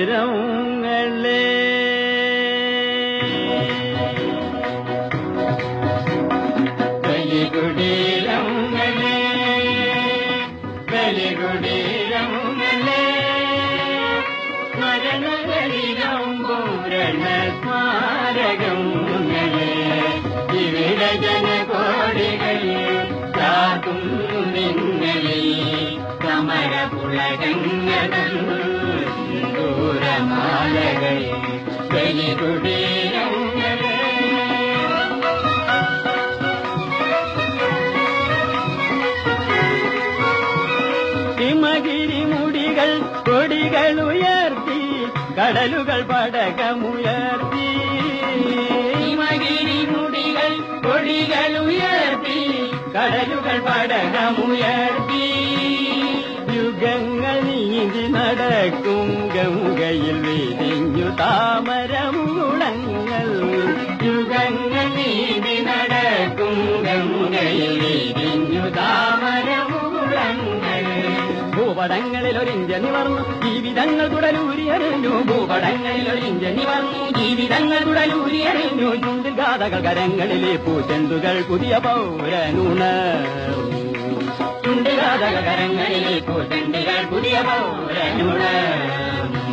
ബലികുടീരങ്ങളെ ബലികുടീരങ്ങളെ ബലികുടീരങ്ങളെ സ്മരണകളിലും പൂരണസ്മാരകങ്ങളെ ഇവിടെ ജനകോടികൾ കാക്കും നിങ്ങളെ സമരപുളകങ്ങളും ദൂരമാലകൾ ബലികുടീരങ്ങളെ ഹിമഗിരി മുടികൾ കൊടികൾ ഉയർത്തി കടലുകൾ പടകമുയർത്തി ഹിമഗിരി മുടികൾ കൊടികൾ ഉയർത്തി കടലുകൾ പടകമുയർത്തി യുഗങ്ങൾ നീന്തി നടക്കും ഗംഗയിൽ വിരിഞ്ഞു താമരമുളങ്ങൾ യുഗങ്ങൾ നീന്തി നടക്കും ഗംഗയിൽ വിരിഞ്ഞു താമരമുളങ്ങൾ ഭൂപടങ്ങളിൽ ഒരു ഇന്ത്യ നിവർന്നു ജീവിതങ്ങൾ തുടലൂരിയറിഞ്ഞു ഭൂപടങ്ങളിൽ ഒരു ഇന്ത്യ നിവർന്നു ജീവിതങ്ങൾ തുടലൂരിയറിഞ്ഞു ചുണ്ടിൽ ഗാഥകൾ കരങ്ങളിലെ പൂച്ചെണ്ടുകൾ പുതിയ പൗരനുണർന്നു ചുണ്ടിൽ ഗാഥകൾ കരങ്ങളിലെ പൂച്ചെണ്ടുകൾ പുതിയ പൗരനുണർന്നു